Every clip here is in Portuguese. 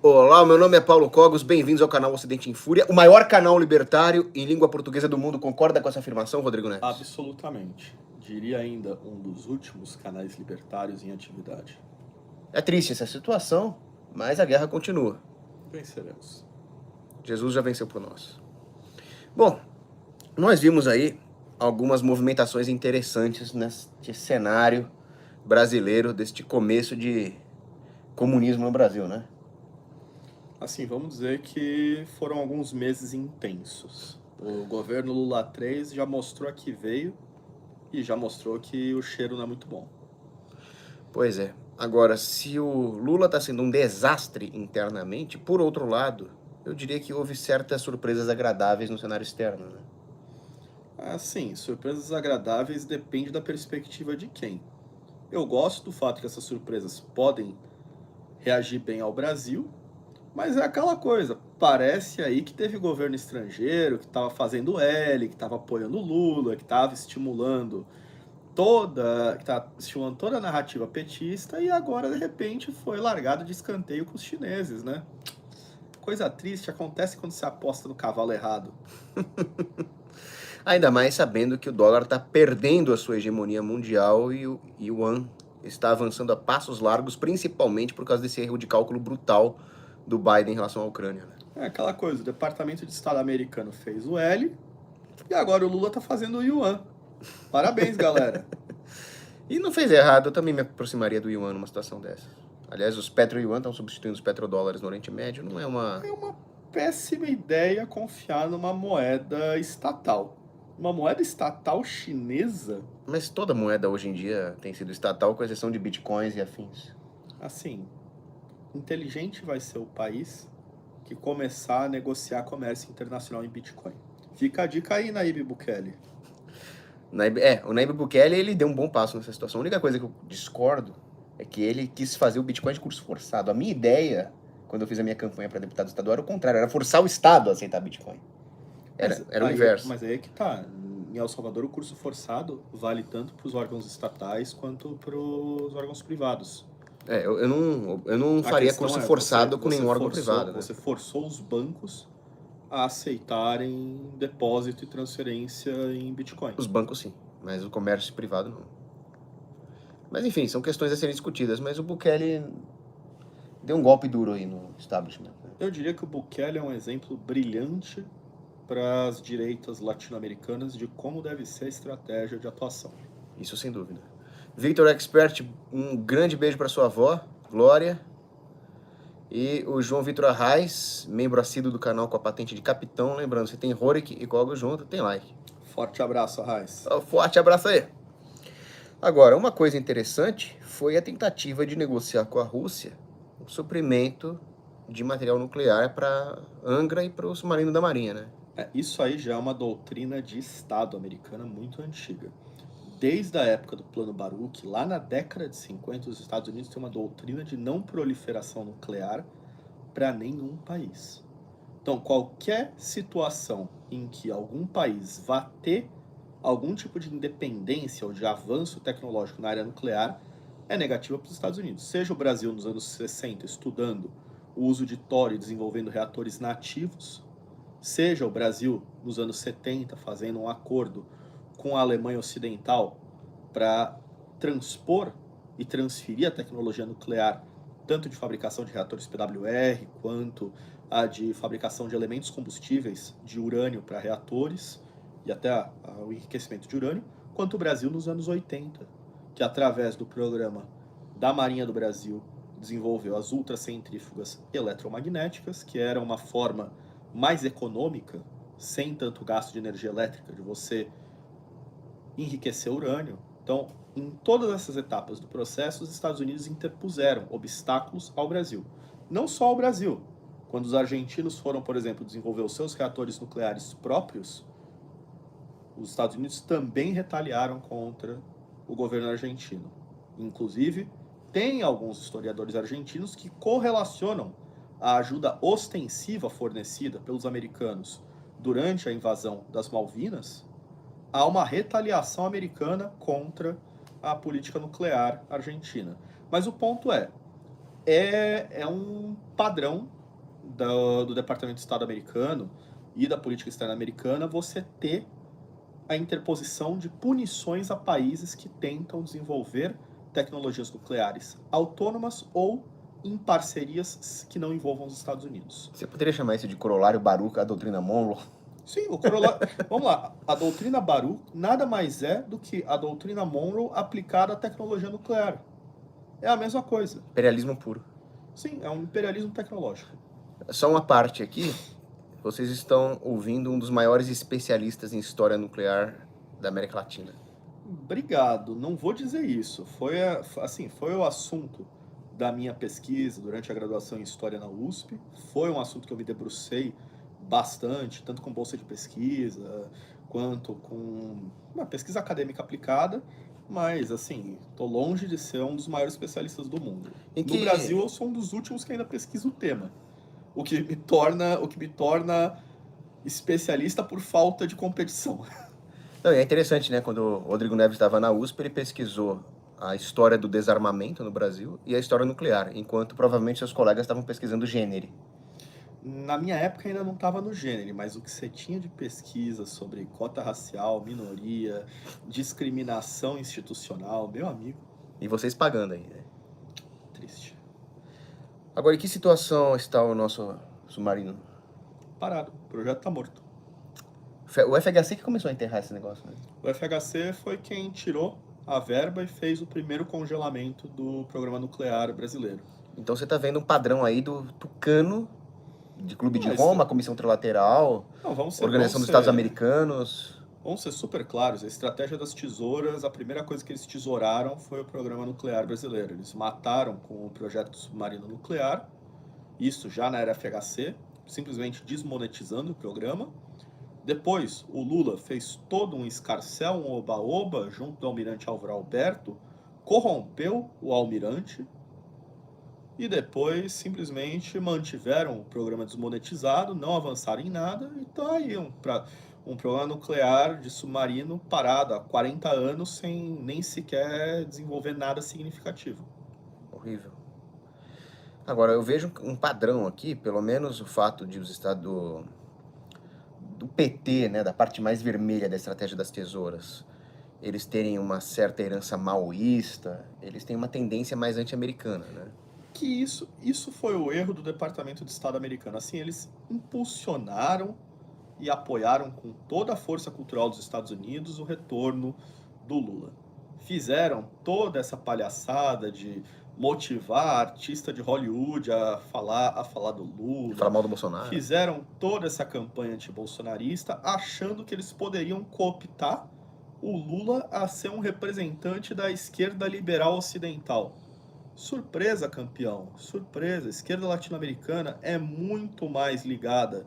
Olá, meu nome é Paulo Cogos, bem-vindos ao canal Ocidente em Fúria, o maior canal libertário em língua portuguesa do mundo. Concorda com essa afirmação, Rodrigo Neves? Absolutamente. Diria ainda um dos últimos canais libertários em atividade. É triste essa situação, mas a guerra continua. Venceremos. Jesus já venceu por nós. Bom, nós vimos aí algumas movimentações interessantes neste cenário brasileiro, deste começo de comunismo no Brasil, né? Assim, vamos dizer que foram alguns meses intensos. O governo Lula 3 já mostrou a que veio e já mostrou que o cheiro não é muito bom. Pois é. Agora, se o Lula está sendo um desastre internamente, por outro lado, eu diria que houve certas surpresas agradáveis no cenário externo, né? Assim, surpresas agradáveis depende da perspectiva de quem. Eu gosto do fato que essas surpresas podem reagir bem ao Brasil, mas é aquela coisa, parece aí que teve governo estrangeiro que estava fazendo L, que estava apoiando o Lula, que estava estimulando toda a narrativa petista e agora, de repente, foi largado de escanteio com os chineses, né? Coisa triste acontece quando se aposta no cavalo errado. Ainda mais sabendo que o dólar está perdendo a sua hegemonia mundial e o yuan está avançando a passos largos, principalmente por causa desse erro de cálculo brutal do Biden em relação à Ucrânia, né? É aquela coisa, o Departamento de Estado americano fez o L e agora o Lula tá fazendo o Yuan. Parabéns, galera. E não fez errado, eu também me aproximaria do yuan numa situação dessa. Aliás, os petro-yuan estão substituindo os petrodólares no Oriente Médio, não é uma... É uma péssima ideia confiar numa moeda estatal. Uma moeda estatal chinesa, Mas toda moeda hoje em dia tem sido estatal, com exceção de bitcoins e afins. assim, inteligente vai ser o país que começar a negociar comércio internacional em Bitcoin. Fica a dica aí, Nayib Bukele. O Nayib Bukele, ele deu um bom passo nessa situação. A única coisa que eu discordo é que ele quis fazer o Bitcoin de curso forçado. A minha ideia, quando eu fiz a minha campanha para deputado estadual, era o contrário, era forçar o Estado a aceitar Bitcoin. Era o inverso. Mas aí é que tá. Em El Salvador, o curso forçado vale tanto para os órgãos estatais quanto para os órgãos privados. Eu não faria curso forçado com nenhum órgão privado, né? Você forçou os bancos a aceitarem depósito e transferência em Bitcoin. Os bancos sim, mas o comércio privado não. Mas enfim, são questões a serem discutidas, mas o Bukele deu um golpe duro aí no establishment, né? Eu diria que o Bukele é um exemplo brilhante para as direitas latino-americanas de como deve ser a estratégia de atuação. Isso sem dúvida. Victor Expert, um grande beijo para sua avó, Glória. E o João Vitor Arraes, membro assíduo do canal com a patente de capitão. Lembrando, se tem Rorik e Kogo junto, tem like. Forte abraço, Arraes. Forte abraço aí. Agora, uma coisa interessante foi a tentativa de negociar com a Rússia o suprimento de material nuclear para Angra e para o submarino da Marinha, né? Isso aí já é uma doutrina de Estado americana muito antiga. Desde a época do Plano Baruch, lá na década de 50, os Estados Unidos têm uma doutrina de não proliferação nuclear para nenhum país. Então, qualquer situação em que algum país vá ter algum tipo de independência ou de avanço tecnológico na área nuclear é negativa para os Estados Unidos. Seja o Brasil nos anos 60 estudando o uso de tório e desenvolvendo reatores nativos, seja o Brasil nos anos 70 fazendo um acordo com a Alemanha Ocidental para transpor e transferir a tecnologia nuclear, tanto de fabricação de reatores PWR, quanto a de fabricação de elementos combustíveis de urânio para reatores, e até o enriquecimento de urânio, quanto o Brasil nos anos 80, que através do programa da Marinha do Brasil desenvolveu as ultracentrífugas eletromagnéticas, que era uma forma mais econômica, sem tanto gasto de energia elétrica, de você enriquecer urânio. Então, em todas essas etapas do processo, os Estados Unidos interpuseram obstáculos ao Brasil. Não só ao Brasil. Quando os argentinos foram, por exemplo, desenvolver os seus reatores nucleares próprios, os Estados Unidos também retaliaram contra o governo argentino. Inclusive, tem alguns historiadores argentinos que correlacionam a ajuda ostensiva fornecida pelos americanos durante a invasão das Malvinas a uma retaliação americana contra a política nuclear argentina. Mas o ponto é um padrão do Departamento de Estado americano e da política externa americana você ter a interposição de punições a países que tentam desenvolver tecnologias nucleares autônomas ou em parcerias que não envolvam os Estados Unidos. Você poderia chamar isso de corolário Baruch, a doutrina Monroe? Sim, o corolário... Vamos lá, a doutrina Baruch nada mais é do que a doutrina Monroe aplicada à tecnologia nuclear. É a mesma coisa. Imperialismo puro. Sim, é um imperialismo tecnológico. Só uma parte aqui. Vocês estão ouvindo um dos maiores especialistas em história nuclear da América Latina. Obrigado, não vou dizer isso. Foi o assunto da minha pesquisa durante a graduação em História na USP. Foi um assunto que eu me debrucei bastante, tanto com bolsa de pesquisa, quanto com uma pesquisa acadêmica aplicada. Mas, assim, tô longe de ser um dos maiores especialistas do mundo. No Brasil, eu sou um dos últimos que ainda pesquisa o tema. O que me torna especialista por falta de competição. Não, e é interessante, né? Quando o Rodrigo Neves estava na USP, ele pesquisou a história do desarmamento no Brasil e a história nuclear, enquanto provavelmente seus colegas estavam pesquisando gênero. Na minha época ainda não estava no gênero, mas o que você tinha de pesquisa sobre cota racial, minoria, discriminação institucional, meu amigo. E vocês pagando aí, né? Triste. Agora, em que situação está o nosso submarino? Parado, o projeto tá morto. O FHC que começou a enterrar esse negócio, né? O FHC foi quem tirou a verba e fez o primeiro congelamento do programa nuclear brasileiro. Então você está vendo um padrão aí do Tucano, de Clube de Roma, Comissão Trilateral, Organização dos Estados Americanos. Vamos ser super claros, a estratégia das tesouras, a primeira coisa que eles tesouraram foi o programa nuclear brasileiro. Eles mataram com o projeto submarino nuclear, isso já na era FHC, simplesmente desmonetizando o programa. Depois, o Lula fez todo um escarcéu, um oba-oba, junto do almirante Álvaro Alberto, corrompeu o almirante e depois simplesmente mantiveram o programa desmonetizado, não avançaram em nada e tá aí um programa nuclear de submarino parado há 40 anos sem nem sequer desenvolver nada significativo. Horrível. Agora, eu vejo um padrão aqui, pelo menos o fato de os estados do PT, né, da parte mais vermelha da estratégia das tesouras, eles terem uma certa herança maoísta, eles têm uma tendência mais anti-americana, né? Que isso foi o erro do Departamento de Estado americano. Assim, eles impulsionaram e apoiaram com toda a força cultural dos Estados Unidos o retorno do Lula. Fizeram toda essa palhaçada de motivar artista de Hollywood a falar do Lula. Falar mal do Bolsonaro. Fizeram toda essa campanha antibolsonarista achando que eles poderiam cooptar o Lula a ser um representante da esquerda liberal ocidental. Surpresa, campeão, surpresa. A esquerda latino-americana é muito mais ligada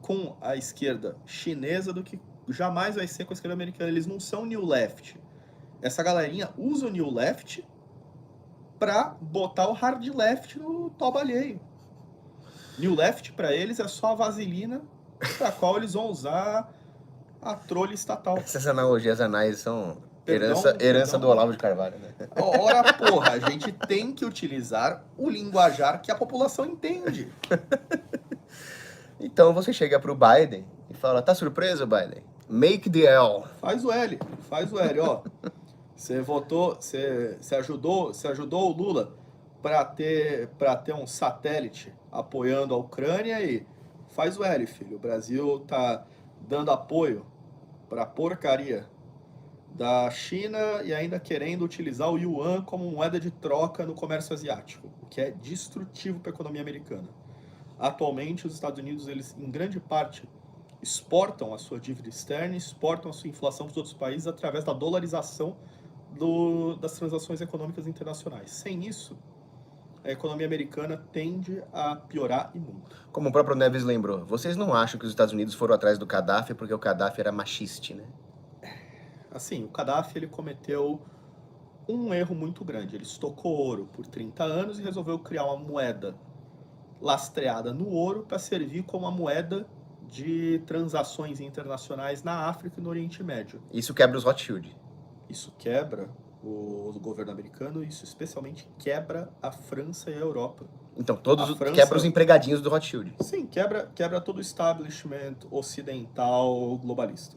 com a esquerda chinesa do que jamais vai ser com a esquerda americana. Eles não são New Left. Essa galerinha usa o New Left pra botar o Hard Left no toba alheio. New Left pra eles é só a vaselina pra qual eles vão usar a trolha estatal. Essas analogias anais são herança do Olavo de Carvalho, né? Ora, porra, a gente tem que utilizar o linguajar que a população entende. Então você chega pro Biden e fala, tá surpreso, Biden? Make the L. Faz o L, ó. Você votou, você ajudou o Lula para ter um satélite apoiando a Ucrânia e faz o L, filho. O Brasil tá dando apoio para porcaria da China e ainda querendo utilizar o yuan como moeda de troca no comércio asiático, o que é destrutivo para a economia americana. Atualmente, os Estados Unidos, eles em grande parte exportam a sua dívida externa, exportam a sua inflação para os outros países através da dolarização das transações econômicas internacionais. Sem isso, a economia americana tende a piorar e muito. Como o próprio Neves lembrou, vocês não acham que os Estados Unidos foram atrás do Gaddafi porque o Gaddafi era machiste, né? Assim, o Gaddafi ele cometeu um erro muito grande. Ele estocou ouro por 30 anos e resolveu criar uma moeda lastreada no ouro para servir como uma moeda de transações internacionais na África e no Oriente Médio. Isso quebra os Rothschild. Isso quebra o governo americano, e isso especialmente quebra a França e a Europa. Então, A França- quebra os empregadinhos do Rothschild. Sim, quebra todo o establishment ocidental globalista.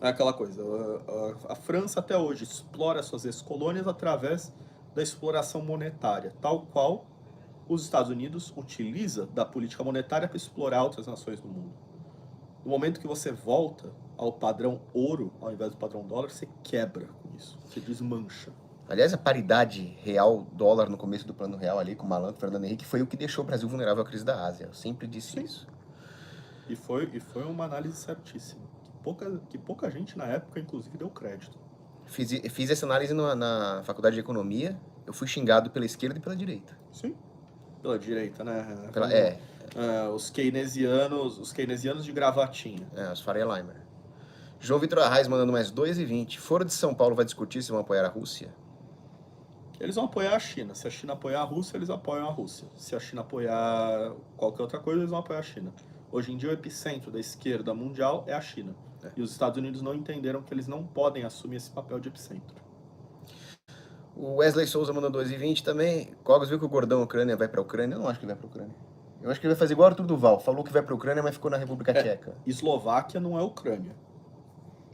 É aquela coisa, a França até hoje explora suas ex-colônias através da exploração monetária, tal qual os Estados Unidos utiliza da política monetária para explorar outras nações do mundo. No momento que você volta ao padrão ouro, ao invés do padrão dólar, você quebra com isso, você desmancha. Aliás, a paridade real-dólar no começo do Plano Real ali, com o malandro Fernando Henrique, foi o que deixou o Brasil vulnerável à crise da Ásia. Eu sempre disse Sim. isso. E foi uma análise certíssima, que pouca gente na época, inclusive, deu crédito. Fiz essa análise na faculdade de economia, eu fui xingado pela esquerda e pela direita. Sim. Pela direita, né? Os keynesianos de gravatinha. Os Faria Limer. João Vitor Arraes mandando mais 2,20. Foro de São Paulo vai discutir se vão apoiar a Rússia? Eles vão apoiar a China. Se a China apoiar a Rússia, eles apoiam a Rússia. Se a China apoiar qualquer outra coisa, eles vão apoiar a China. Hoje em dia, o epicentro da esquerda mundial é a China. E os Estados Unidos não entenderam que eles não podem assumir esse papel de epicentro. O Wesley Souza mandou 2,20 também. Cogos viu que o gordão Ucrânia vai pra Ucrânia? Eu não acho que ele vai pra Ucrânia. Eu acho que ele vai fazer igual o Arthur Duval. Falou que vai pra Ucrânia, mas ficou na República Tcheca. Eslováquia não é Ucrânia.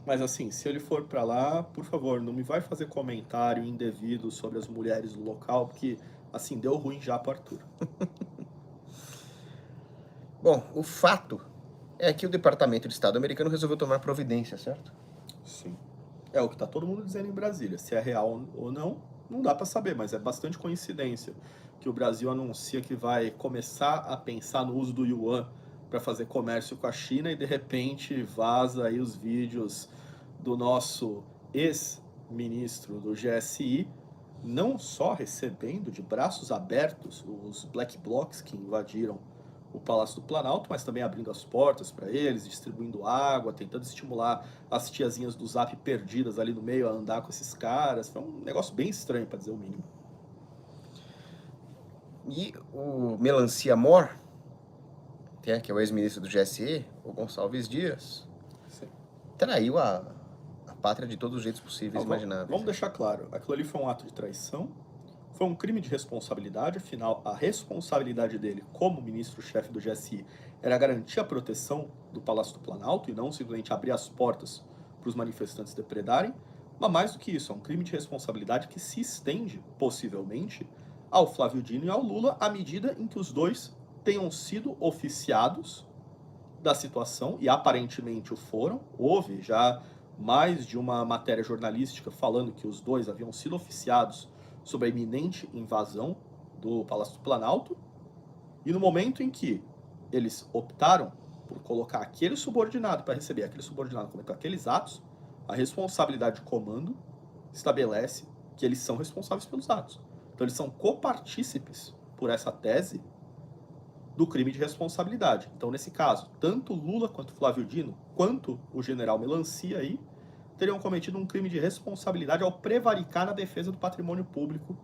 Mas assim, se ele for pra lá, por favor, não me vai fazer comentário indevido sobre as mulheres do local, porque assim, deu ruim já pro Arthur. Bom, o fato é que o Departamento de Estado americano resolveu tomar providência, certo? Sim. É o que tá todo mundo dizendo em Brasília. Se é real ou não dá pra saber, mas é bastante coincidência que o Brasil anuncia que vai começar a pensar no uso do yuan para fazer comércio com a China e de repente vaza aí os vídeos do nosso ex-ministro do GSI, não só recebendo de braços abertos os black blocs que invadiram o Palácio do Planalto, mas também abrindo as portas para eles, distribuindo água, tentando estimular as tiazinhas do Zap perdidas ali no meio a andar com esses caras. Foi um negócio bem estranho, para dizer o mínimo. E o Melancia Mor, que é o ex-ministro do GSE, o Gonçalves Dias, Sim. traiu a pátria de todos os jeitos possíveis e imagináveis. Vamos deixar claro, aquilo ali foi um ato de traição, foi um crime de responsabilidade, afinal, a responsabilidade dele como ministro-chefe do GSI era garantir a proteção do Palácio do Planalto e não simplesmente abrir as portas para os manifestantes depredarem, mas mais do que isso, é um crime de responsabilidade que se estende, possivelmente, ao Flávio Dino e ao Lula, à medida em que os dois tenham sido oficiados da situação, e aparentemente o foram. Houve já mais de uma matéria jornalística falando que os dois haviam sido oficiados sobre a iminente invasão do Palácio do Planalto, e no momento em que eles optaram por colocar aquele subordinado para receber, aquele subordinado cometeu aqueles atos, a responsabilidade de comando estabelece que eles são responsáveis pelos atos. Então eles são copartícipes, por essa tese, do crime de responsabilidade. Então, nesse caso, tanto Lula quanto Flávio Dino, quanto o general Melancia aí, teriam cometido um crime de responsabilidade ao prevaricar na defesa do patrimônio público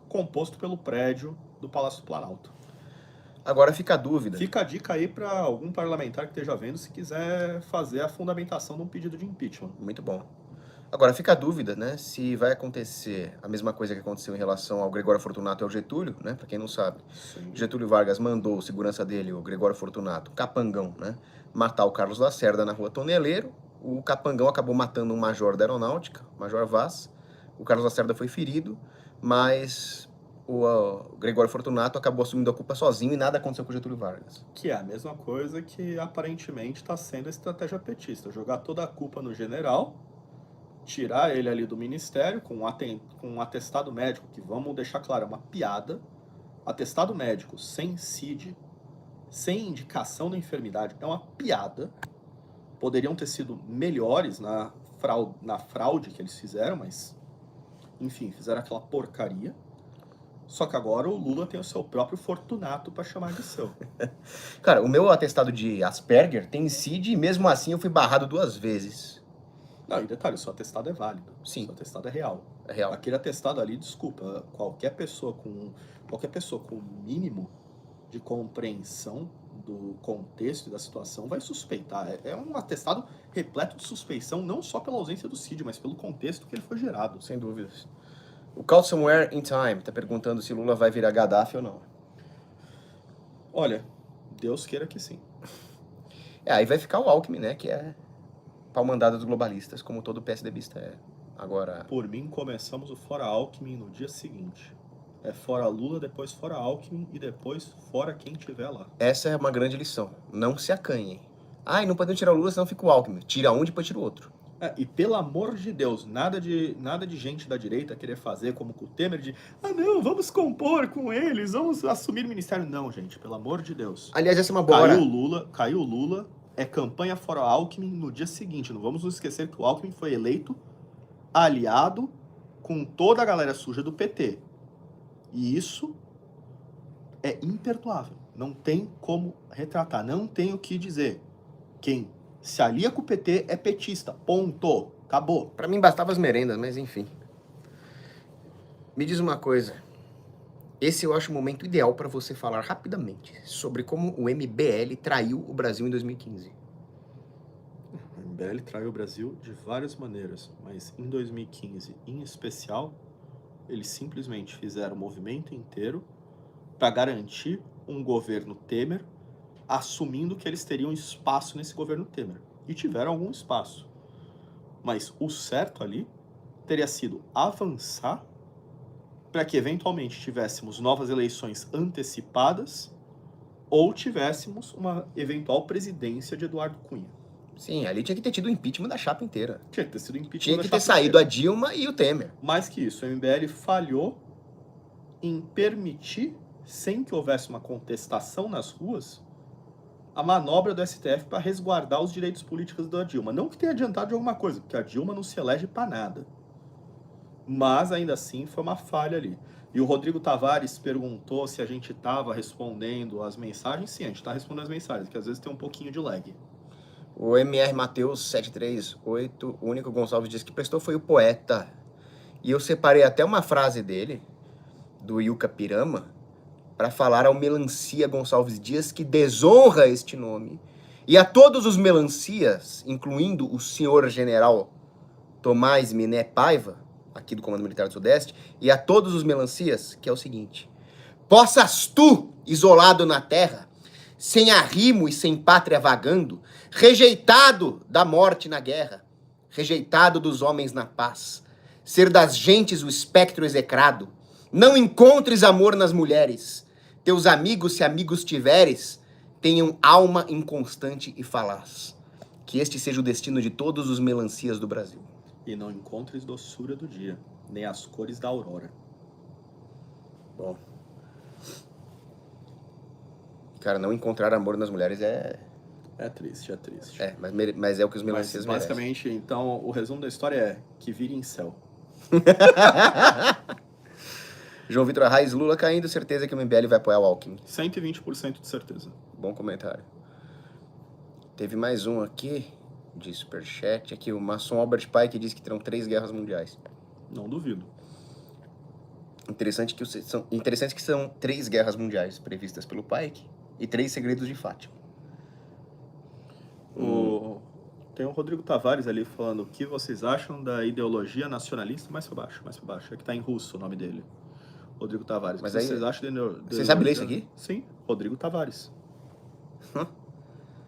composto pelo prédio do Palácio do Planalto. Agora fica a dúvida. Fica a dica aí para algum parlamentar que esteja vendo se quiser fazer a fundamentação de um pedido de impeachment. Muito bom. Agora fica a dúvida, né, se vai acontecer a mesma coisa que aconteceu em relação ao Gregório Fortunato e ao Getúlio, né, para quem não sabe. Sim. Getúlio Vargas mandou o segurança dele, o Gregório Fortunato, capangão, né, matar o Carlos Lacerda na rua Toneleiro. O capangão acabou matando um major da aeronáutica, Major Vaz. O Carlos Lacerda foi ferido, mas o Gregório Fortunato acabou assumindo a culpa sozinho e nada aconteceu com o Getúlio Vargas. Que é a mesma coisa que aparentemente está sendo a estratégia petista, jogar toda a culpa no general, tirar ele ali do ministério com um atestado médico, que vamos deixar claro, é uma piada. Atestado médico sem CID, sem indicação da enfermidade, é uma piada. Poderiam ter sido melhores na fraude que eles fizeram, mas enfim, fizeram aquela porcaria. Só que agora o Lula tem o seu próprio Fortunato para chamar de seu. Cara, o meu atestado de Asperger tem CID e mesmo assim eu fui barrado 2 vezes. Não, e detalhe, o seu atestado é válido. Sim. O seu atestado é real. É real. Aquele atestado ali, desculpa, qualquer pessoa com o mínimo de compreensão do contexto e da situação, vai suspeitar. É um atestado repleto de suspeição, não só pela ausência do Cid, mas pelo contexto que ele foi gerado. Sem dúvidas. O Call Somewhere in Time tá perguntando se Lula vai virar Gaddafi ou não. Olha, Deus queira que sim. Aí vai ficar o Alckmin, né, que é pau-mandado dos globalistas, como todo PSDBista é. Agora... Por mim, começamos o Fora Alckmin no dia seguinte. É fora Lula, depois fora Alckmin e depois fora quem tiver lá. Essa é uma grande lição. Não se acanhem. Ai, não podemos tirar o Lula, senão fica o Alckmin. Tira um, depois tira o outro. E pelo amor de Deus, nada de gente da direita querer fazer como com o Temer de não, vamos compor com eles, vamos assumir o ministério. Não, gente, pelo amor de Deus. Aliás, essa é uma boa hora. Caiu o Lula, é campanha fora Alckmin no dia seguinte. Não vamos nos esquecer que o Alckmin foi eleito aliado com toda a galera suja do PT. E isso é imperdoável. Não tem como retratar, não tem o que dizer. Quem se alia com o PT é petista. Ponto. Acabou. Pra mim bastava as merendas, mas enfim. Me diz uma coisa. Esse eu acho o momento ideal para você falar rapidamente sobre como o MBL traiu o Brasil em 2015. O MBL traiu o Brasil de várias maneiras, mas em 2015, em especial, eles simplesmente fizeram o movimento inteiro para garantir um governo Temer, assumindo que eles teriam espaço nesse governo Temer. E tiveram algum espaço. Mas o certo ali teria sido avançar para que eventualmente tivéssemos novas eleições antecipadas ou tivéssemos uma eventual presidência de Eduardo Cunha. Sim, ali tinha que ter tido o impeachment da chapa inteira. Tinha que ter sido impeachment Tinha da que chapa ter saído inteira. a Dilma e o Temer. Mais que isso, o MBL falhou em permitir, sem que houvesse uma contestação nas ruas, a manobra do STF para resguardar os direitos políticos da Dilma. Não que tenha adiantado de alguma coisa, porque a Dilma não se elege para nada. Mas, ainda assim, foi uma falha ali. E o Rodrigo Tavares perguntou se a gente estava respondendo as mensagens. Sim, a gente está respondendo as mensagens, que às vezes tem um pouquinho de lag. O MR Mateus 738, o único Gonçalves disse que prestou foi o poeta. E eu separei até uma frase dele, do Yuka Pirama, para falar ao Melancia Gonçalves Dias, que desonra este nome, e a todos os melancias, incluindo o senhor general Tomás Miné Paiva, aqui do Comando Militar do Sudeste, e a todos os melancias, que é o seguinte: possas tu, isolado na terra, sem arrimo e sem pátria vagando, rejeitado da morte na guerra, rejeitado dos homens na paz, ser das gentes o espectro execrado, não encontres amor nas mulheres, teus amigos, se amigos tiveres, tenham alma inconstante e falaz. Que este seja o destino de todos os melancias do Brasil. E não encontres doçura do dia, nem as cores da aurora. Bom. Cara, não encontrar amor nas mulheres é... É triste, é triste. Mas é o que os melancias merecem. Basicamente, então, o resumo da história é que vire em céu. João Vitor Arraes, Lula caindo, certeza que o MBL vai apoiar o Alckmin. 120% de certeza. Bom comentário. Teve mais um aqui, de superchat, aqui o maçom Albert Pike diz que terão 3 guerras mundiais. Não duvido. Interessante que são 3 guerras mundiais previstas pelo Pike e 3 segredos de Fátima. Tem o Rodrigo Tavares ali falando o que vocês acham da ideologia nacionalista. Mais pra baixo. É que tá em russo o nome dele. Rodrigo Tavares. Mas vocês acham Você sabe ler isso aqui? Sim, Rodrigo Tavares.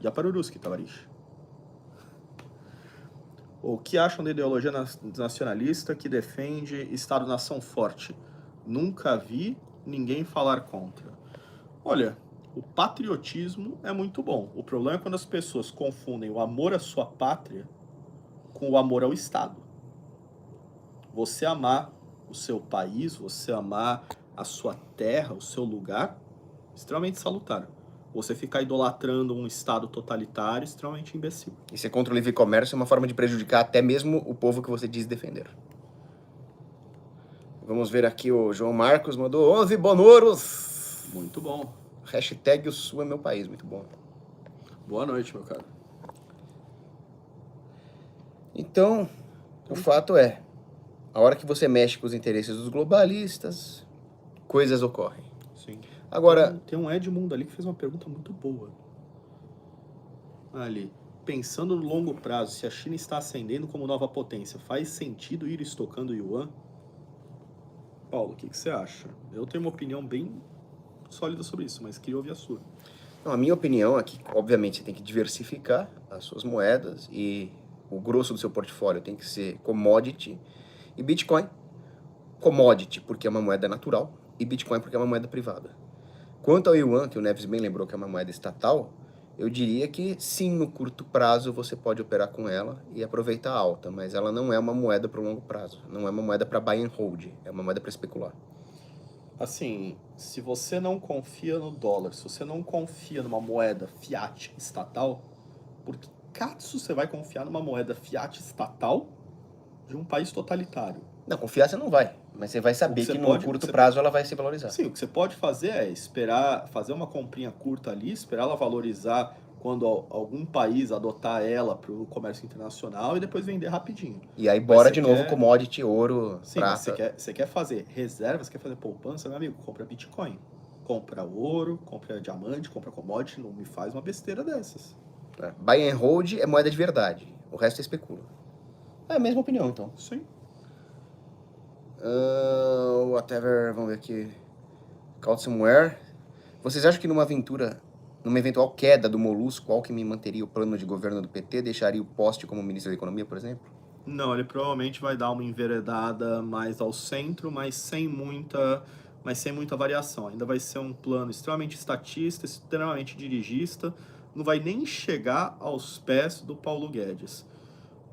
Yaparuruski Tavares. O que acham da ideologia nacionalista que defende Estado-nação forte? Nunca vi ninguém falar contra. Olha, o patriotismo é muito bom. O problema é quando as pessoas confundem o amor à sua pátria com o amor ao Estado. Você amar o seu país, você amar a sua terra, o seu lugar, extremamente salutar. Você ficar idolatrando um Estado totalitário, extremamente imbecil. E ser contra o livre comércio é uma forma de prejudicar até mesmo o povo que você diz defender. Vamos ver aqui, o João Marcos mandou 11 bonoros. Muito bom. Hashtag o Sul é meu país, muito bom. Boa noite, meu cara. Então, o fato é, a hora que você mexe com os interesses dos globalistas, coisas ocorrem. Sim. Agora, Tem um Edmundo ali que fez uma pergunta muito boa. Ali. Pensando no longo prazo, se a China está ascendendo como nova potência, faz sentido ir estocando yuan? Paulo, o que você acha? Eu tenho uma opinião bem sólida sobre isso, mas queria ouvir a sua. não, a minha opinião é que, obviamente, você tem que diversificar as suas moedas e o grosso do seu portfólio tem que ser commodity e Bitcoin. Commodity, porque é uma moeda natural, e Bitcoin, porque é uma moeda privada. Quanto ao Yuan, que o Neves bem lembrou que é uma moeda estatal, eu diria que sim, no curto prazo você pode operar com ela e aproveitar a alta, mas ela não é uma moeda para o longo prazo, não é uma moeda para buy and hold, é uma moeda para especular. Assim, se você não confia no dólar, se você não confia numa moeda fiat estatal, por que caso você vai confiar numa moeda fiat estatal de um país totalitário? Não, confiar você não vai, mas você vai saber que no curto prazo ela vai se valorizar. Sim, o que você pode fazer é esperar, fazer uma comprinha curta ali, esperar ela valorizar quando algum país adotar ela para o comércio internacional e depois vender rapidinho. E aí bora de novo commodity, ouro, sim, prata. Você quer fazer reserva, você quer fazer poupança, meu amigo, compra Bitcoin. Compra ouro, compra diamante, compra commodity, não me faz uma besteira dessas. Buy and hold é moeda de verdade, o resto é especula. É a mesma opinião, então. Sim. Whatever, vamos ver aqui. Caught somewhere. Vocês acham que numa eventual queda do Molusco, Alckmin manteria o plano de governo do PT, deixaria o poste como ministro da Economia, por exemplo? Não, ele provavelmente vai dar uma enveredada mais ao centro, mas sem muita variação. Ainda vai ser um plano extremamente estatista, extremamente dirigista, não vai nem chegar aos pés do Paulo Guedes.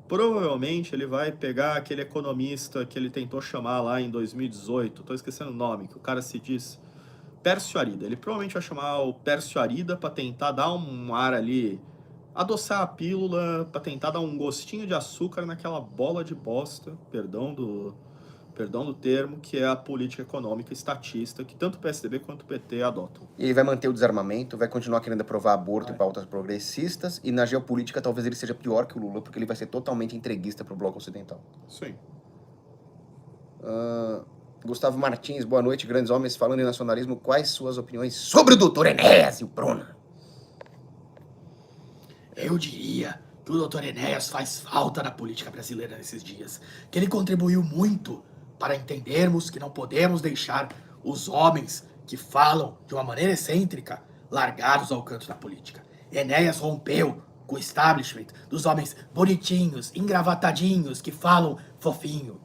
Provavelmente ele vai pegar aquele economista que ele tentou chamar lá em 2018, estou esquecendo o nome, que o cara se diz Pércio Arida. Ele provavelmente vai chamar o Pércio Arida para tentar dar um ar ali, adoçar a pílula, para tentar dar um gostinho de açúcar naquela bola de bosta, perdão do termo, que é a política econômica estatista que tanto o PSDB quanto o PT adotam. E ele vai manter o desarmamento, vai continuar querendo aprovar aborto e pautas progressistas, e na geopolítica talvez ele seja pior que o Lula, porque ele vai ser totalmente entreguista pro bloco ocidental. Sim. Gustavo Martins, boa noite, grandes homens. Falando em nacionalismo, quais suas opiniões sobre o doutor Enéas e o Prona? Eu diria que o Dr. Enéas faz falta na política brasileira nesses dias, que ele contribuiu muito para entendermos que não podemos deixar os homens que falam de uma maneira excêntrica largados ao canto da política. Enéas rompeu com o establishment dos homens bonitinhos, engravatadinhos, que falam fofinho.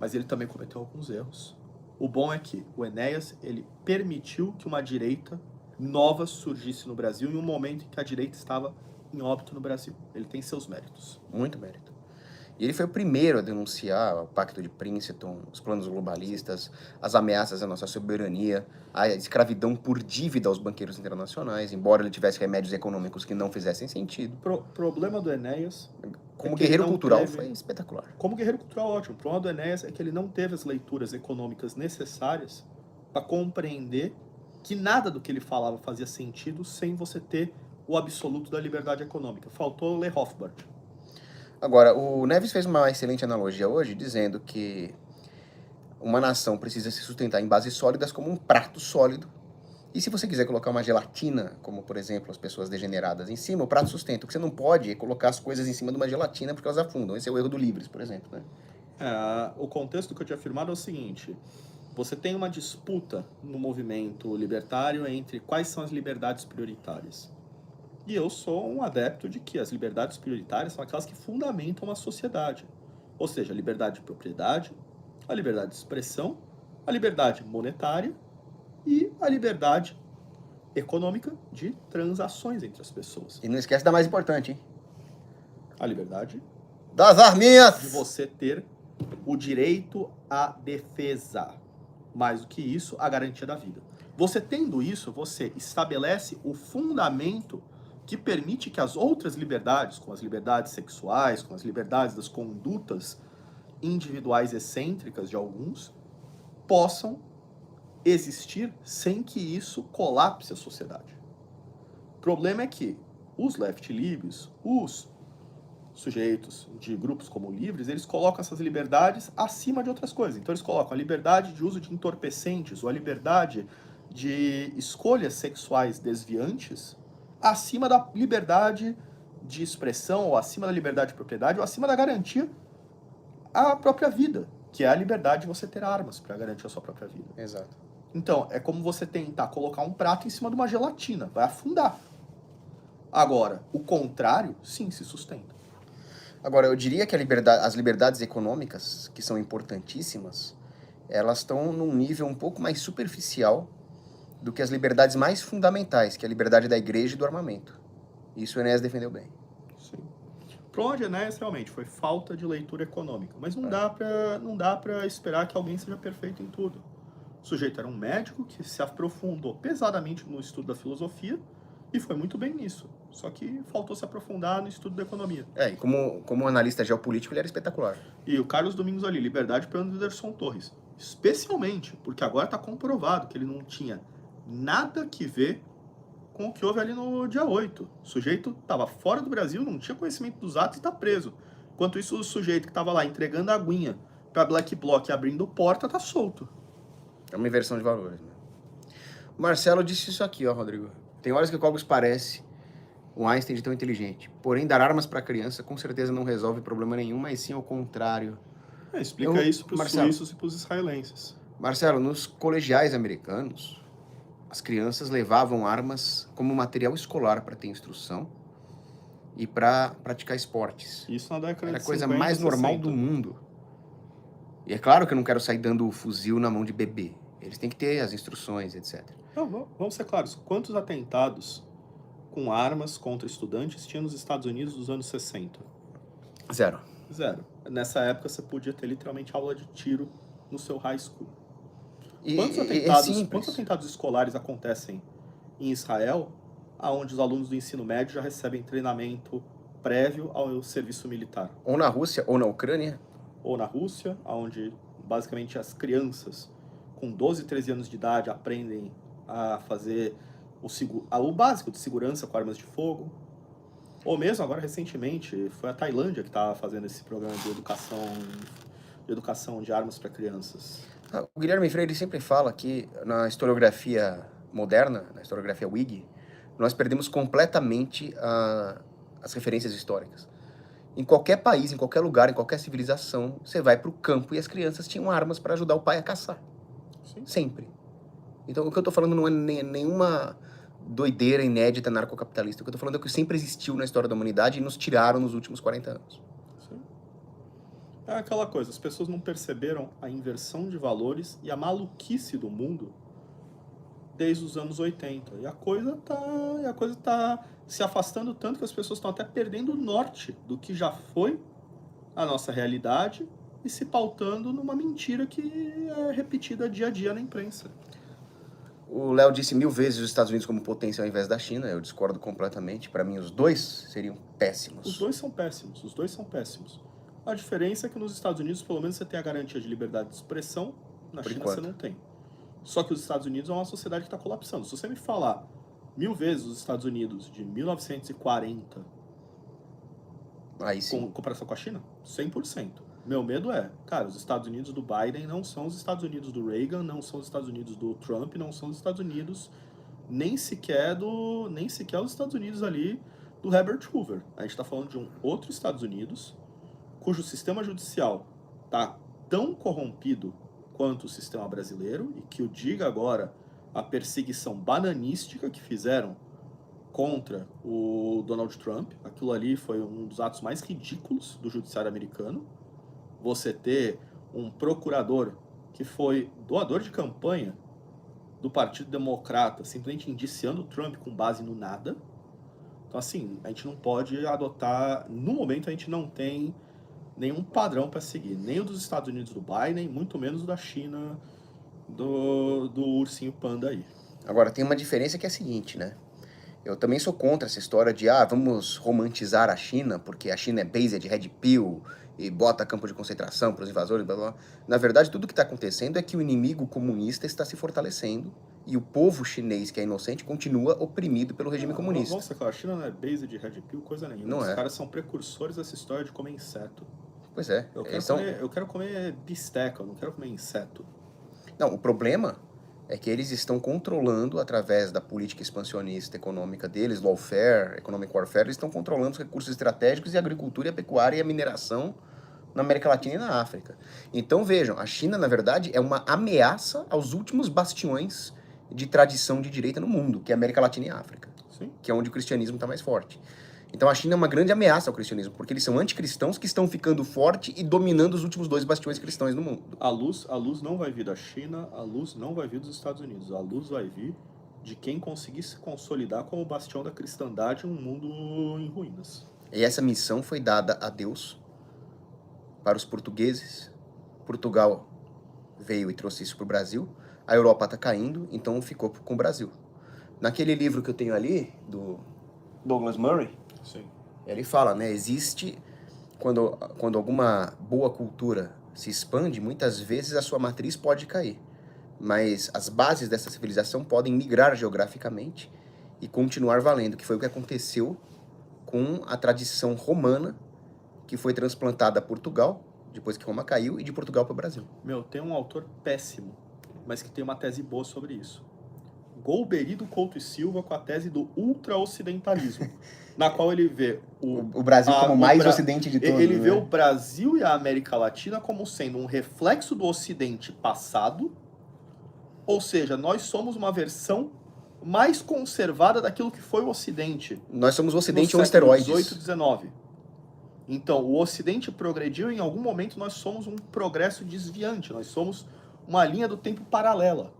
Mas ele também cometeu alguns erros. O bom é que o Enéas, ele permitiu que uma direita nova surgisse no Brasil em um momento em que a direita estava em óbito no Brasil. Ele tem seus méritos. Muito mérito. E ele foi o primeiro a denunciar o Pacto de Princeton, os planos globalistas, as ameaças à nossa soberania, a escravidão por dívida aos banqueiros internacionais, embora ele tivesse remédios econômicos que não fizessem sentido. Problema do Enéas... Como guerreiro cultural foi espetacular. Como guerreiro cultural, ótimo. O problema do Enéas é que ele não teve as leituras econômicas necessárias para compreender que nada do que ele falava fazia sentido sem você ter o absoluto da liberdade econômica. Faltou ler Rothbard. Agora, o Neves fez uma excelente analogia hoje, dizendo que uma nação precisa se sustentar em bases sólidas como um prato sólido. E se você quiser colocar uma gelatina, como por exemplo as pessoas degeneradas em cima, o prato sustenta. O que você não pode é colocar as coisas em cima de uma gelatina porque elas afundam. Esse é o erro do Livres, por exemplo, né? O contexto que eu tinha afirmado é o seguinte: você tem uma disputa no movimento libertário entre quais são as liberdades prioritárias. E eu sou um adepto de que as liberdades prioritárias são aquelas que fundamentam a sociedade. Ou seja, a liberdade de propriedade, a liberdade de expressão, a liberdade monetária e a liberdade econômica de transações entre as pessoas. E não esquece da mais importante, hein? A liberdade das arminhas! De você ter o direito à defesa. Mais do que isso, a garantia da vida. Você tendo isso, você estabelece o fundamento que permite que as outras liberdades, como as liberdades sexuais, como as liberdades das condutas individuais excêntricas de alguns, possam existir sem que isso colapse a sociedade. O problema é que os left-libres, os sujeitos de grupos como livres, eles colocam essas liberdades acima de outras coisas. Então eles colocam a liberdade de uso de entorpecentes ou a liberdade de escolhas sexuais desviantes acima da liberdade de expressão, ou acima da liberdade de propriedade, ou acima da garantia à própria vida, que é a liberdade de você ter armas para garantir a sua própria vida. Exato. Então, é como você tentar colocar um prato em cima de uma gelatina, vai afundar. Agora, o contrário, sim, se sustenta. Agora, eu diria que as liberdades econômicas, que são importantíssimas, elas estão num nível um pouco mais superficial do que as liberdades mais fundamentais, que é a liberdade da igreja e do armamento. Isso o Enéas defendeu bem. Sim. Para onde Enéas realmente foi falta de leitura econômica, mas não dá para esperar que alguém seja perfeito em tudo. O sujeito era um médico que se aprofundou pesadamente no estudo da filosofia e foi muito bem nisso. Só que faltou se aprofundar no estudo da economia. E como analista geopolítico, ele era espetacular. E o Carlos Domingos ali, liberdade para Anderson Torres. Especialmente porque agora está comprovado que ele não tinha nada que ver com o que houve ali no dia 8. O sujeito estava fora do Brasil, não tinha conhecimento dos atos e está preso. Enquanto isso, o sujeito que estava lá entregando a aguinha para Black Bloc e abrindo porta está solto. É uma inversão de valores, né? O Marcelo disse isso aqui, ó, Rodrigo. Tem horas que o Cogos parece o Einstein de tão inteligente. Porém, dar armas para criança com certeza não resolve problema nenhum, mas sim ao contrário. Explica isso para os suíços e para os israelenses. Marcelo, nos colegiais americanos, as crianças levavam armas como material escolar para ter instrução e para praticar esportes. Isso na década Era de 50, a coisa mais normal 60. do mundo. E é claro que eu não quero sair dando o fuzil na mão de bebê. Eles têm que ter as instruções, etc. Não, vamos ser claros. Quantos atentados com armas contra estudantes tinha nos Estados Unidos dos anos 60? Zero. Nessa época você podia ter literalmente aula de tiro no seu high school. E Quantos atentados escolares acontecem em Israel, onde os alunos do ensino médio já recebem treinamento prévio ao serviço militar? Ou na Rússia, ou na Ucrânia. Ou na Rússia, onde basicamente as crianças com 12, 13 anos de idade aprendem a fazer o básico de segurança com armas de fogo. Ou mesmo, agora recentemente, foi a Tailândia que estava fazendo esse programa de educação de armas para crianças. O Guilherme Freire sempre fala que na historiografia moderna, na historiografia Whig, nós perdemos completamente as referências históricas. Em qualquer país, em qualquer lugar, em qualquer civilização, você vai para o campo e as crianças tinham armas para ajudar o pai a caçar. Sim. Sempre. Então o que eu estou falando não é nenhuma doideira inédita narcocapitalista. O que eu estou falando é que sempre existiu na história da humanidade e nos tiraram nos últimos 40 anos. Sim. É aquela coisa, as pessoas não perceberam a inversão de valores e a maluquice do mundo desde os anos 80. E a coisa tá se afastando tanto que as pessoas estão até perdendo o norte do que já foi a nossa realidade e se pautando numa mentira que é repetida dia a dia na imprensa. O Léo disse 1000 vezes os Estados Unidos como potência ao invés da China. Eu discordo completamente. Para mim, os dois seriam péssimos. Os dois são péssimos. A diferença é que nos Estados Unidos, pelo menos, você tem a garantia de liberdade de expressão. Na China, você não tem. Só que os Estados Unidos é uma sociedade que está colapsando. Se você me falar 1000 vezes os Estados Unidos de 1940, aí sim, com comparação com a China, 100%. Meu medo é, cara, os Estados Unidos do Biden não são os Estados Unidos do Reagan, não são os Estados Unidos do Trump, não são os Estados Unidos nem sequer os Estados Unidos ali do Herbert Hoover. A gente está falando de um outro Estados Unidos cujo sistema judicial está tão corrompido quanto o sistema brasileiro, e que o diga agora a perseguição bananística que fizeram contra o Donald Trump. Aquilo ali foi um dos atos mais ridículos do judiciário americano. Você ter um procurador que foi doador de campanha do Partido Democrata, simplesmente indiciando o Trump com base no nada. Então, assim, a gente não pode adotar... No momento, a gente não tem nenhum padrão para seguir. Nem o dos Estados Unidos do Biden, muito menos o da China, do ursinho panda aí. Agora, tem uma diferença que é a seguinte, né? Eu também sou contra essa história de, vamos romantizar a China, porque a China é based de Red Pill e bota campo de concentração para os invasores, blá, blá, blá. Na verdade, tudo que está acontecendo é que o inimigo comunista está se fortalecendo e o povo chinês, que é inocente, continua oprimido pelo regime comunista. Nossa, cara, a China não é based de Red Pill, coisa nenhuma. Não Os é. caras são precursores dessa história de comer inseto. Pois é. Eu quero comer bisteca, eu não quero comer inseto. Não, o problema é que eles estão controlando, através da política expansionista econômica deles, lawfare, economic warfare, eles estão controlando os recursos estratégicos e a agricultura, e a pecuária e a mineração na América Latina e na África. Então vejam, a China, na verdade, é uma ameaça aos últimos bastiões de tradição de direita no mundo, que é a América Latina e a África, Sim. que é onde o cristianismo está mais forte. Então a China é uma grande ameaça ao cristianismo, porque eles são anticristãos que estão ficando forte e dominando os últimos 2 bastiões cristãos no mundo. A luz não vai vir da China, a luz não vai vir dos Estados Unidos. A luz vai vir de quem conseguir se consolidar como bastião da cristandade em um mundo em ruínas. E essa missão foi dada a Deus para os portugueses. Portugal veio e trouxe isso para o Brasil. A Europa está caindo, então ficou com o Brasil. Naquele livro que eu tenho ali, do Douglas Murray, Sim. ele fala, né, existe, quando alguma boa cultura se expande, muitas vezes a sua matriz pode cair. Mas as bases dessa civilização podem migrar geograficamente e continuar valendo, que foi o que aconteceu com a tradição romana, que foi transplantada a Portugal, depois que Roma caiu, e de Portugal para o Brasil. Meu, tem um autor péssimo, mas que tem uma tese boa sobre isso. Golbery do Couto e Silva com a tese do ultra-ocidentalismo, na qual ele vê O Brasil como mais ocidente de todos. Ele vê né? o Brasil e a América Latina como sendo um reflexo do ocidente passado, ou seja, nós somos uma versão mais conservada daquilo que foi o ocidente. Nós somos o ocidente no ou esteroides. século XVIII, XIX. Então, o ocidente progrediu e em algum momento nós somos um progresso desviante, nós somos uma linha do tempo paralela.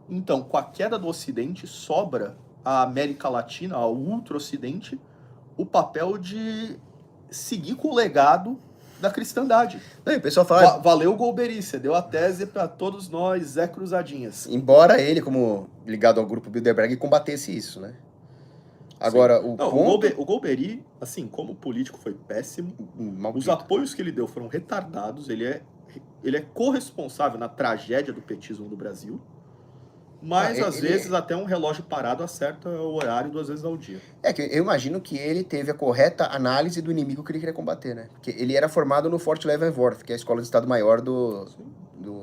Então, com a queda do ocidente, sobra à América Latina, ao ultra-ocidente, o papel de seguir com o legado da cristandade. Não, e o pessoal fala, Valeu, Golbery, você deu a tese para todos nós, Zé Cruzadinhas. embora ele, como ligado ao grupo Bilderberg, combatesse isso, né? Agora, Sim. o Não, ponto... o Golbery, assim, como político, foi péssimo. Maldito. Os apoios que ele deu foram retardados. Ele é corresponsável na tragédia do petismo no Brasil. Mas, às vezes, até um relógio parado acerta o horário 2 vezes ao dia. É que eu imagino que ele teve a correta análise do inimigo que ele queria combater, né? Porque ele era formado no Fort Leavenworth, que é a escola de Estado-Maior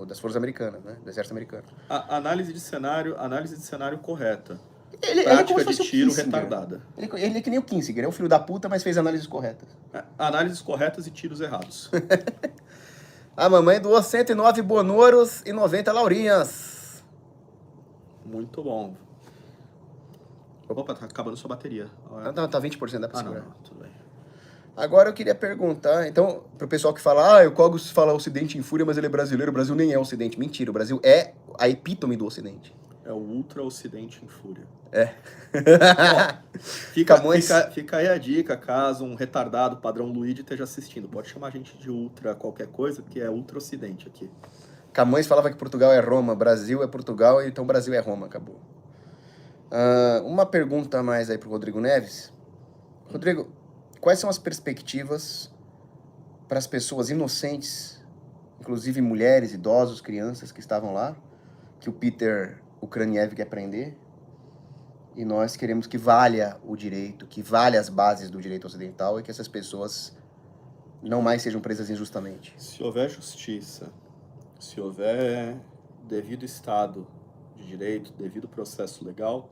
das Forças Americanas, né? Do Exército Americano. A análise de cenário correta. Ele é Prática como se de fosse o tiro Kissinger. retardada. Ele é que nem o Kissinger, é um filho da puta, mas fez análises corretas. Análises corretas e tiros errados. A mamãe doou 109 bonoros e 90 laurinhas. Muito bom. Opa, tá acabando sua bateria. Não, tá 20%, dá pra segurar. não, tudo bem. Agora eu queria perguntar, então, pro pessoal que fala, o Cogos fala Ocidente em fúria, mas ele é brasileiro, o Brasil nem é Ocidente. Mentira, o Brasil é a epítome do Ocidente. É o ultra-ocidente em fúria. É. Fica aí a dica, caso um retardado padrão Luigi esteja assistindo. Pode chamar a gente de ultra qualquer coisa, porque é ultra-ocidente aqui. Camões falava que Portugal é Roma, Brasil é Portugal, então Brasil é Roma, acabou. Uma pergunta a mais aí pro Rodrigo Neves. Rodrigo, quais são as perspectivas para as pessoas inocentes, inclusive mulheres, idosos, crianças que estavam lá, que o Peter Ukraniev quer prender, e nós queremos que valha o direito, que valha as bases do direito ocidental e que essas pessoas não mais sejam presas injustamente? Se houver justiça, se houver devido Estado de Direito, devido processo legal,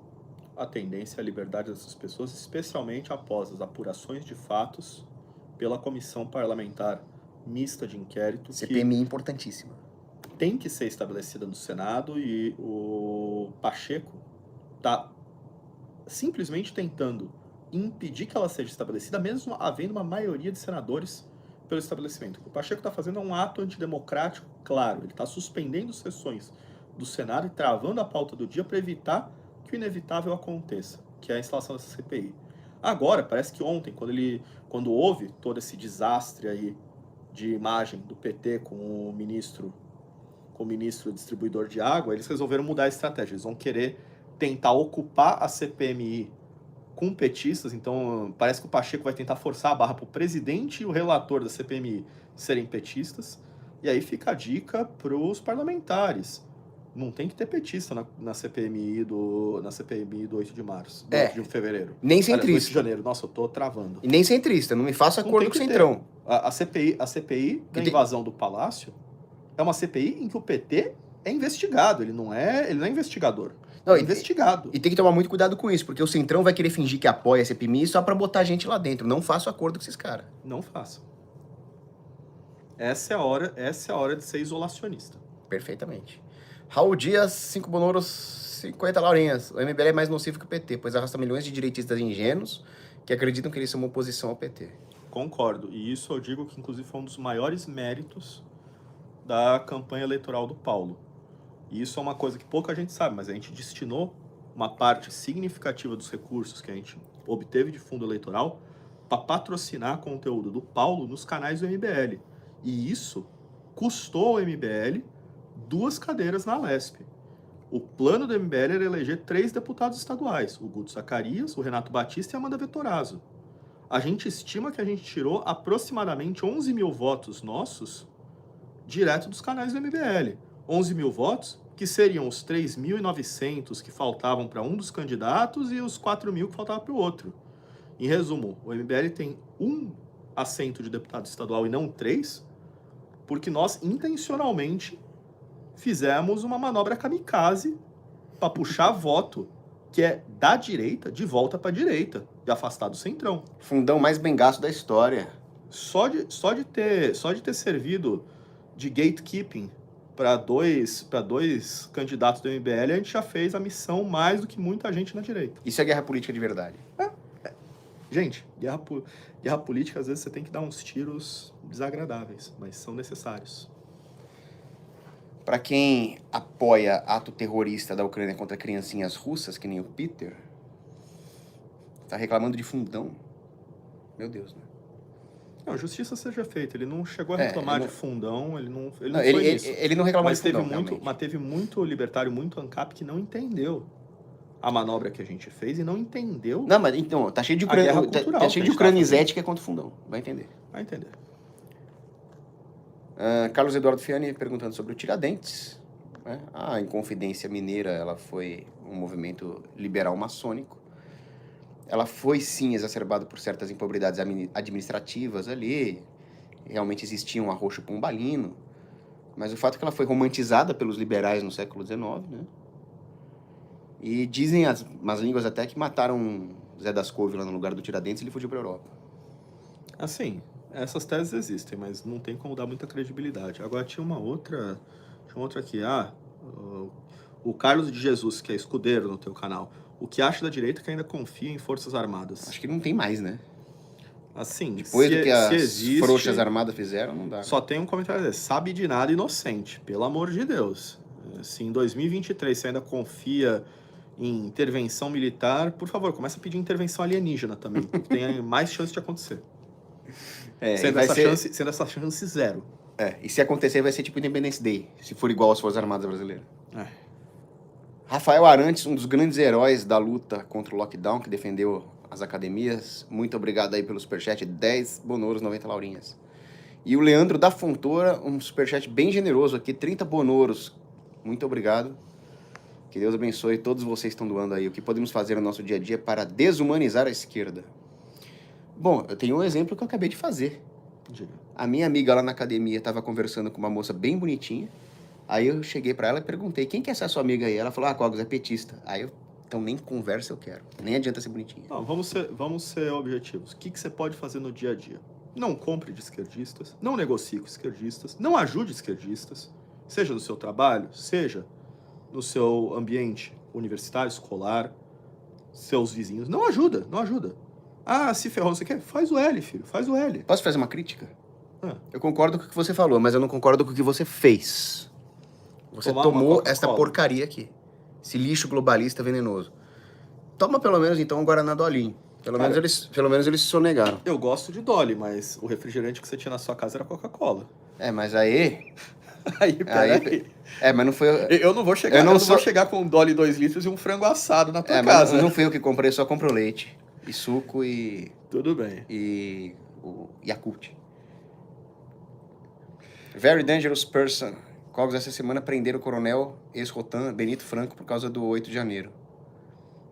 a tendência é a liberdade dessas pessoas, especialmente após as apurações de fatos pela Comissão Parlamentar Mista de Inquérito, CPMI importantíssima. que tem que ser estabelecida no Senado, e o Pacheco está simplesmente tentando impedir que ela seja estabelecida, mesmo havendo uma maioria de senadores pelo estabelecimento. O que o Pacheco está fazendo é um ato antidemocrático, claro. Ele está suspendendo sessões do Senado e travando a pauta do dia para evitar que o inevitável aconteça, que é a instalação dessa CPI. Agora, parece que ontem, quando houve todo esse desastre aí de imagem do PT com o ministro distribuidor de água, eles resolveram mudar a estratégia. Eles vão querer tentar ocupar a CPMI com petistas, então parece que o Pacheco vai tentar forçar a barra para o presidente e o relator da CPMI serem petistas, e aí fica a dica para os parlamentares. Não tem que ter petista na CPMI do 8 de março, do 8 de fevereiro. Nem Aliás, 8 de centrista. janeiro. Nossa, eu tô travando. E nem centrista, não me faça Não acordo tem com o que ter. Centrão. A CPI da invasão do Palácio é uma CPI em que o PT é investigado, ele não é investigador. Não, É investigado. E tem que tomar muito cuidado com isso, porque o Centrão vai querer fingir que apoia a CPMI só pra botar gente lá dentro. Não faça acordo com esses caras. Não façam. Essa é a hora de ser isolacionista. Perfeitamente. Raul Dias, 5 bonouros, 50 laurinhas. O MBL é mais nocivo que o PT, pois arrasta milhões de direitistas ingênuos que acreditam que eles são uma oposição ao PT. Concordo. E isso eu digo que, inclusive, foi um dos maiores méritos da campanha eleitoral do Paulo. E isso é uma coisa que pouca gente sabe, mas a gente destinou uma parte significativa dos recursos que a gente obteve de fundo eleitoral para patrocinar conteúdo do Paulo nos canais do MBL. E isso custou ao MBL 2 cadeiras na Alesp. O plano do MBL era eleger 3 deputados estaduais, o Guto Zacarias, o Renato Batista e a Amanda Vettorazzo. A gente estima que a gente tirou aproximadamente 11 mil votos nossos direto dos canais do MBL. 11 mil votos, que seriam os 3.900 que faltavam para um dos candidatos e os 4.000 que faltavam para o outro. Em resumo, o MBL tem 1 assento de deputado estadual e não 3, porque nós intencionalmente fizemos uma manobra kamikaze para puxar voto que é da direita de volta para a direita e afastar do centrão. Fundão mais bengaço da história. Só de ter servido de gatekeeping para dois candidatos do MBL, a gente já fez a missão mais do que muita gente na direita. Isso é guerra política de verdade. Gente, guerra política, às vezes você tem que dar uns tiros desagradáveis, mas são necessários. Para quem apoia ato terrorista da Ucrânia contra criancinhas russas, que nem o Peter, tá reclamando de fundão. Meu Deus, né? Não, justiça seja feita. Ele não chegou a reclamar de fundão, ele não foi nisso. Ele não reclamou Mas de fundão, teve muito libertário, muito ANCAP que não entendeu a manobra que a gente fez e não entendeu. Não, mas então, tá cheio de tá cheio de ucranizete que é contra o fundão. Vai entender. Vai entender. Carlos Eduardo Fiani perguntando sobre o Tiradentes. Né? A Inconfidência Mineira, ela foi um movimento liberal maçônico. Ela foi, sim, exacerbada por certas improbidades administrativas ali. Realmente existia um arroxo pombalino. Mas o fato é que ela foi romantizada pelos liberais no século XIX, né? E dizem as línguas até que mataram Zé das Couve lá no lugar do Tiradentes e ele fugiu para a Europa. Assim, essas teses existem, mas não tem como dar muita credibilidade. Agora tinha uma outra aqui. O Carlos de Jesus, que é escudeiro no teu canal. O que acha da direita que ainda confia em Forças Armadas? Acho que não tem mais, né? Assim, depois do que as frouxas armadas fizeram, não dá. Só tem um comentário desse. Sabe de nada, inocente. Pelo amor de Deus. Se em 2023 você ainda confia em intervenção militar, por favor, começa a pedir intervenção alienígena também. Tem mais chance de acontecer. Sendo essa chance zero. E se acontecer vai ser tipo Independence Day, se for igual às Forças Armadas Brasileiras. Rafael Arantes, um dos grandes heróis da luta contra o lockdown, que defendeu as academias. Muito obrigado aí pelo superchat, 10 bonouros, 90 laurinhas. E o Leandro da Fontoura, um superchat bem generoso aqui, 30 bonouros. Muito obrigado. Que Deus abençoe todos vocês que estão doando aí. O que podemos fazer no nosso dia a dia para desumanizar a esquerda? Bom, eu tenho um exemplo que eu acabei de fazer. Diga. A minha amiga lá na academia estava conversando com uma moça bem bonitinha. Aí eu cheguei pra ela e perguntei, quem que é essa sua amiga aí? Ela falou, Cogos, é petista. Então nem conversa eu quero. Nem adianta ser bonitinha. Não, vamos ser objetivos. O que você pode fazer no dia a dia? Não compre de esquerdistas, não negocie com esquerdistas, não ajude esquerdistas, seja no seu trabalho, seja no seu ambiente universitário, escolar, seus vizinhos. Não ajuda. Se ferrou, você quer? Faz o L, filho, faz o L. Posso fazer uma crítica? Eu concordo com o que você falou, mas eu não concordo com o que você fez. Você tomou essa porcaria aqui. Esse lixo globalista venenoso. Toma pelo menos, então, um Guaraná Dolinho. Pelo menos eles se sonegaram. Eu gosto de Dolly, mas o refrigerante que você tinha na sua casa era Coca-Cola. Mas aí... Peraí. Mas não foi... Eu não vou chegar, vou chegar com um Dolly 2 litros e um frango assado na tua casa. Mas não fui eu que comprei, só compro leite. E suco e... Tudo bem. E o Yakult. Very dangerous person. Cogos, essa semana prenderam o coronel ex-Rotan Benito Franco por causa do 8 de janeiro.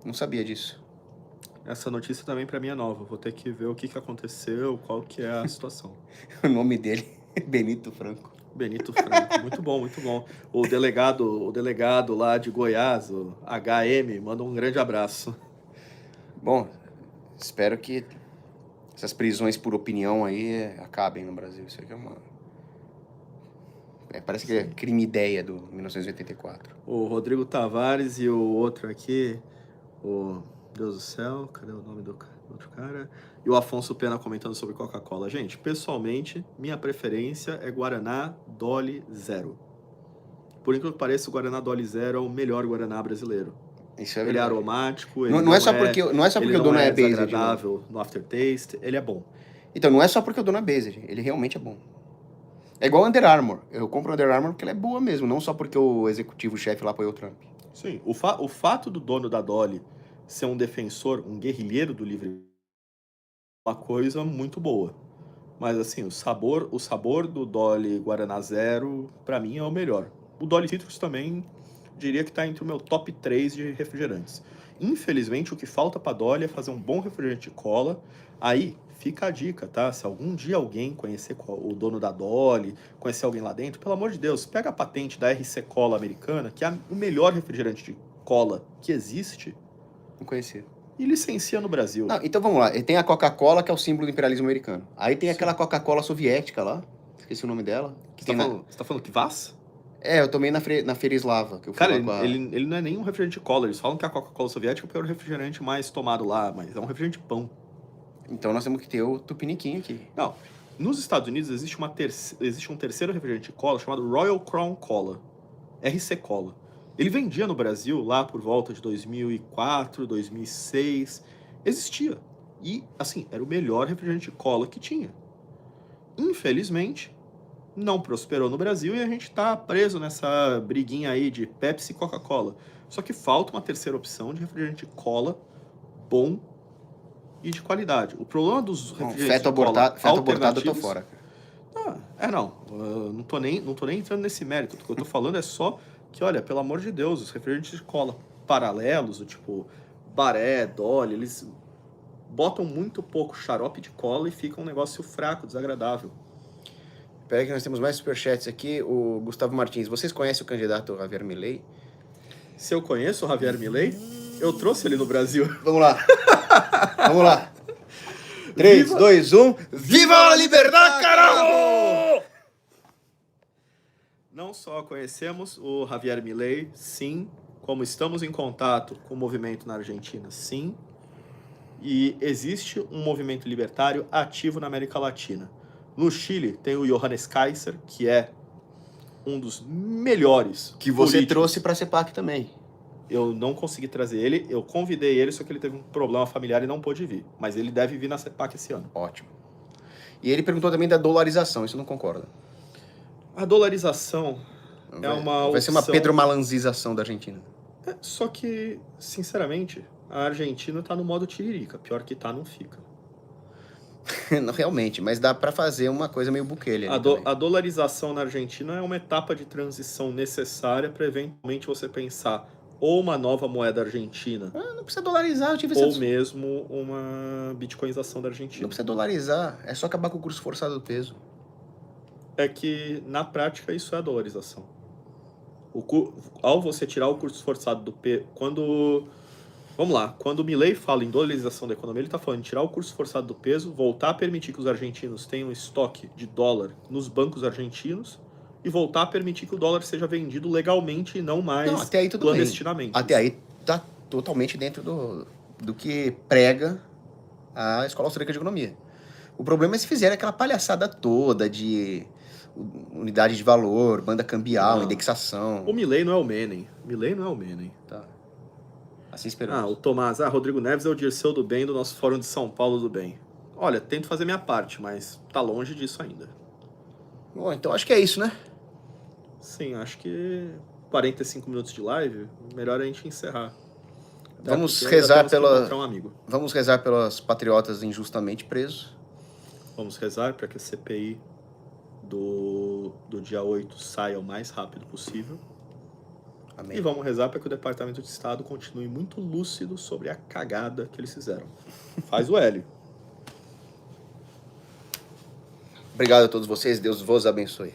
Não sabia disso. Essa notícia também pra mim é nova. Vou ter que ver o que aconteceu, qual que é a situação. O nome dele é Benito Franco. Benito Franco, muito bom, muito bom. O delegado lá de Goiás, o HM, manda um grande abraço. Bom, espero que essas prisões por opinião aí acabem no Brasil. Isso aqui é uma... parece que é crime-ideia do 1984. O Rodrigo Tavares e o outro aqui, o Deus do céu, cadê o nome do outro cara? E o Afonso Pena comentando sobre Coca-Cola. Gente, pessoalmente, minha preferência é Guaraná Dolly Zero. Por incrível que pareça, o Guaraná Dolly Zero é o melhor Guaraná brasileiro. Isso é Ele é verdade. aromático, ele Não é só porque ele o dono é based. desagradável no aftertaste, ele é bom. Então, não é só porque o dono é based. Ele realmente é bom. É igual Under Armour. Eu compro Under Armour porque ela é boa mesmo, não só porque o executivo-chefe lá apoiou o Trump. Sim, o fato do dono da Dolly ser um defensor, um guerrilheiro do livre é uma coisa muito boa. Mas assim, o sabor do Dolly Guaraná Zero, pra mim, é o melhor. O Dolly Citrus também, diria que tá entre o meu top 3 de refrigerantes. Infelizmente, o que falta pra Dolly é fazer um bom refrigerante de cola. Aí, fica a dica, tá? Se algum dia alguém conhecer o dono da Dolly, conhecer alguém lá dentro, pelo amor de Deus, pega a patente da RC Cola americana, que é o melhor refrigerante de cola que existe, Não conhecia. e licencia no Brasil. Não, então vamos lá. Tem a Coca-Cola, que é o símbolo do imperialismo americano. Aí tem aquela Coca-Cola soviética lá. Esqueci o nome dela. Que Você tá falando que Kvass? Eu tomei na Feira Eslava. Que eu fui Cara, lá com a... ele não é nem um refrigerante de cola. Eles falam que a Coca-Cola soviética é o refrigerante mais tomado lá, mas é um refrigerante de pão. Então nós temos que ter o tupiniquim aqui. Não. Nos Estados Unidos existe um terceiro refrigerante de cola chamado Royal Crown Cola. RC Cola. Ele vendia no Brasil lá por volta de 2004, 2006. Existia. E, assim, era o melhor refrigerante de cola que tinha. Infelizmente, não prosperou no Brasil e a gente tá preso nessa briguinha aí de Pepsi e Coca-Cola. Só que falta uma terceira opção de refrigerante de cola bom e de qualidade. O problema dos refrigerantes Feto de cola abortado eu tô alternativos... fora. Eu não tô nem entrando nesse mérito. O que eu tô falando é só que, olha, pelo amor de Deus, os refrigerantes de cola paralelos, o tipo Baré, Dolly, eles botam muito pouco xarope de cola e fica um negócio fraco, desagradável. Espera aí que nós temos mais superchats aqui. O Gustavo Martins. Vocês conhecem o candidato Javier Milei? Se eu conheço o Javier Milei, eu trouxe ele no Brasil. Vamos lá. Vamos lá. 3, 2, 1. Viva a liberdade, caralho! Não só conhecemos o Javier Milei, sim, como estamos em contato com o movimento na Argentina, sim, e existe um movimento libertário ativo na América Latina. No Chile tem o Johannes Kaiser, que é um dos melhores Que você políticos. trouxe pra CEPAC também. Eu não consegui trazer ele, eu convidei ele, só que ele teve um problema familiar e não pôde vir. Mas ele deve vir na CEPAC esse ano. Ótimo. E ele perguntou também da dolarização, isso eu não concordo. A dolarização é uma Vai ser uma opção... Pedro Malanzização da Argentina. Só que, sinceramente, a Argentina tá no modo tiririca. Pior que tá, não fica. Não, realmente, mas dá pra fazer uma coisa meio Bukele ali também. A dolarização na Argentina é uma etapa de transição necessária para eventualmente você pensar ou uma nova moeda argentina, Não precisa dolarizar, eu tive ou essa... mesmo uma bitcoinização da Não Argentina. precisa dolarizar, é só acabar com o curso forçado do peso. É que, na prática, isso é a dolarização. Ao você tirar o curso forçado do peso... Vamos lá, quando o Milei fala em dolarização da economia, ele está falando em tirar o curso forçado do peso, voltar a permitir que os argentinos tenham estoque de dólar nos bancos argentinos e voltar a permitir que o dólar seja vendido legalmente e não mais Até aí tudo clandestinamente. bem. Até aí tá totalmente dentro do que prega a Escola Austríaca de Economia. O problema é se fizerem aquela palhaçada toda de unidade de valor, banda cambial, Não. indexação. O Milei não é o Menem. Milei não é o Menem. Tá. Assim esperamos. O Tomás. Rodrigo Neves é o Dirceu do Bem do nosso Fórum de São Paulo do Bem. Olha, tento fazer minha parte, mas tá longe disso ainda. Bom, então acho que é isso, né? Sim, acho que 45 minutos de live, melhor a gente encerrar. Vamos porque rezar ainda temos que encontrar um amigo. Vamos rezar pelos patriotas injustamente presos. Vamos rezar para que a CPI do dia 8 saia o mais rápido possível. Amém. E vamos rezar para que o Departamento de Estado continue muito lúcido sobre a cagada que eles fizeram. Faz o Hélio. Obrigado a todos vocês. Deus vos abençoe.